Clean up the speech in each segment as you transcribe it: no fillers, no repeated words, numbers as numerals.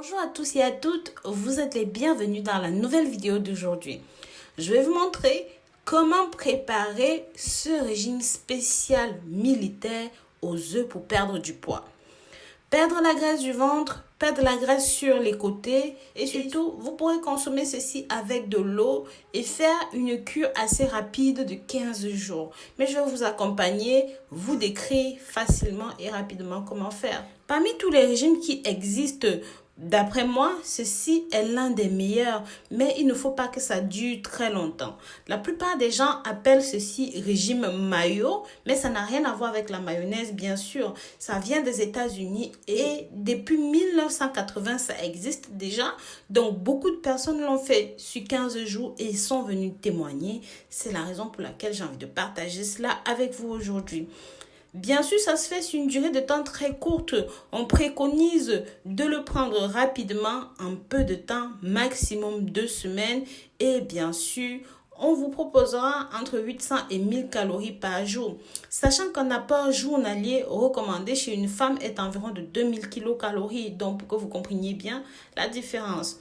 Bonjour à tous et à toutes, vous êtes les bienvenus dans la nouvelle vidéo d'aujourd'hui. Je vais vous montrer comment préparer ce régime spécial militaire aux œufs pour perdre du poids. Perdre la graisse du ventre, perdre la graisse sur les côtés et surtout, vous pourrez consommer ceci avec de l'eau et faire une cure assez rapide de 15 jours. Mais je vais vous accompagner, vous décrire facilement et rapidement comment faire. Parmi tous les régimes qui existent, d'après moi, ceci est l'un des meilleurs, mais il ne faut pas que ça dure très longtemps. La plupart des gens appellent ceci régime mayo, mais ça n'a rien à voir avec la mayonnaise, bien sûr. Ça vient des États-Unis et depuis 1980, ça existe déjà. Donc, beaucoup de personnes l'ont fait sur 15 jours et sont venus témoigner. C'est la raison pour laquelle j'ai envie de partager cela avec vous aujourd'hui. Bien sûr, ça se fait sur une durée de temps très courte. On préconise de le prendre rapidement, en peu de temps, maximum 2 semaines. Et bien sûr, on vous proposera entre 800 et 1000 calories par jour. Sachant qu'un apport journalier recommandé chez une femme est environ de 2000 kilocalories. Donc, pour que vous compreniez bien la différence.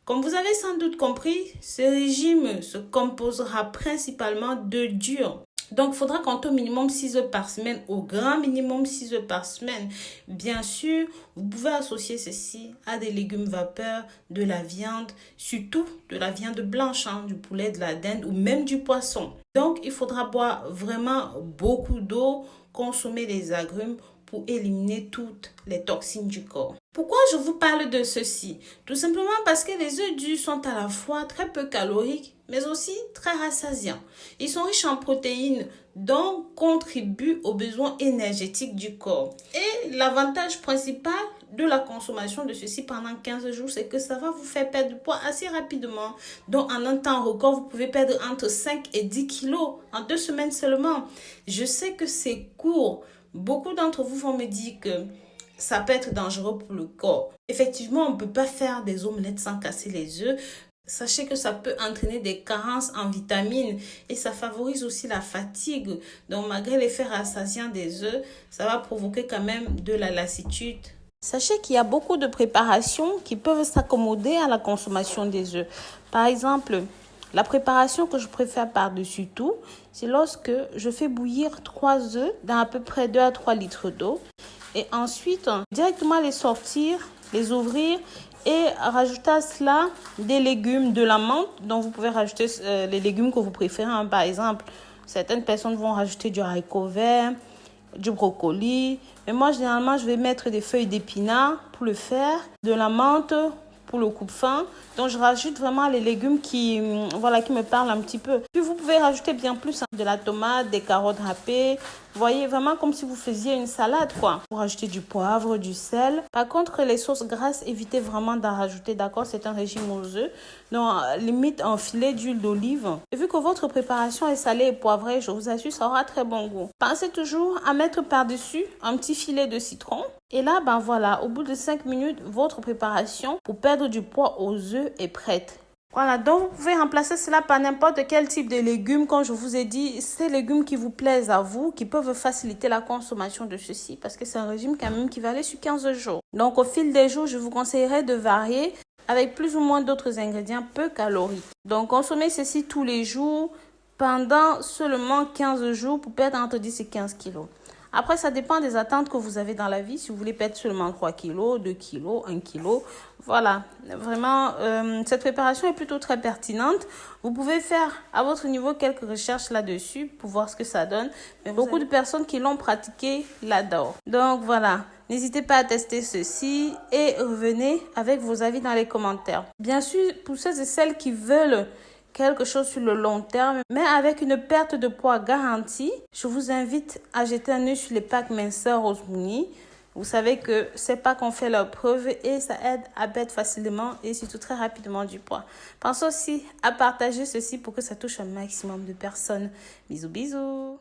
Comme vous avez sans doute compris, ce régime se composera principalement d'œufs durs. Donc, il faudra compter au minimum 6 œufs par semaine, au grand minimum 6 œufs par semaine. Bien sûr, vous pouvez associer ceci à des légumes vapeur, de la viande, surtout de la viande blanche, du poulet, de la dinde ou même du poisson. Donc, il faudra boire vraiment beaucoup d'eau, consommer des agrumes pour éliminer toutes les toxines du corps. Pourquoi je vous parle de ceci? Tout simplement parce que les œufs durs sont à la fois très peu caloriques, mais aussi très rassasiants. Ils sont riches en protéines, donc contribuent aux besoins énergétiques du corps. Et l'avantage principal de la consommation de ceci pendant 15 jours, c'est que ça va vous faire perdre du poids assez rapidement. Donc, en un temps record, vous pouvez perdre entre 5 et 10 kilos en 2 semaines seulement. Je sais que c'est court. Beaucoup d'entre vous vont me dire que ça peut être dangereux pour le corps. Effectivement, on ne peut pas faire des omelettes sans casser les œufs. Sachez que ça peut entraîner des carences en vitamines et ça favorise aussi la fatigue. Donc, malgré l'effet rassasiant des œufs, ça va provoquer quand même de la lassitude. Sachez qu'il y a beaucoup de préparations qui peuvent s'accommoder à la consommation des œufs. Par exemple, la préparation que je préfère par-dessus tout, c'est lorsque je fais bouillir 3 œufs dans à peu près 2 à 3 litres d'eau. Et ensuite, directement les sortir, les ouvrir et rajouter à cela des légumes, de la menthe. Donc, vous pouvez rajouter les légumes que vous préférez. Par exemple, certaines personnes vont rajouter du haricot vert, du brocoli. Mais moi, généralement, je vais mettre des feuilles d'épinards pour le faire, de la menthe pour le coupe-faim. Donc, je rajoute vraiment les légumes qui me parlent un petit peu. Puis, vous pouvez rajouter bien plus de la tomate, des carottes râpées. Vous voyez, vraiment comme si vous faisiez une salade, quoi. Vous rajoutez du poivre, du sel. Par contre, les sauces grasses, évitez vraiment d'en rajouter, d'accord? C'est un régime aux œufs. Donc, limite un filet d'huile d'olive. Et vu que votre préparation est salée et poivrée, je vous assure, ça aura très bon goût. Pensez toujours à mettre par-dessus un petit filet de citron. Et là, voilà, au bout de 5 minutes, votre préparation pour perdre du poids aux œufs est prête. Voilà, donc vous pouvez remplacer cela par n'importe quel type de légumes. Comme je vous ai dit, ces légumes qui vous plaisent à vous, qui peuvent faciliter la consommation de ceci, parce que c'est un régime quand même qui va aller sur 15 jours. Donc au fil des jours, je vous conseillerais de varier avec plus ou moins d'autres ingrédients peu caloriques. Donc consommez ceci tous les jours pendant seulement 15 jours pour perdre entre 10 et 15 kilos. Après, ça dépend des attentes que vous avez dans la vie. Si vous voulez perdre seulement 3 kilos, 2 kilos, 1 kilo. Voilà, vraiment, cette préparation est plutôt très pertinente. Vous pouvez faire à votre niveau quelques recherches là-dessus pour voir ce que ça donne. Mais beaucoup de personnes qui l'ont pratiqué l'adorent. Donc voilà, n'hésitez pas à tester ceci et revenez avec vos avis dans les commentaires. Bien sûr, pour ceux et celles qui veulent quelque chose sur le long terme, mais avec une perte de poids garantie, je vous invite à jeter un œil sur les packs minceurs Osmouni. Vous savez que ces packs ont fait leur preuve et ça aide à perdre facilement et surtout très rapidement du poids. Pensez aussi à partager ceci pour que ça touche un maximum de personnes. Bisous, bisous!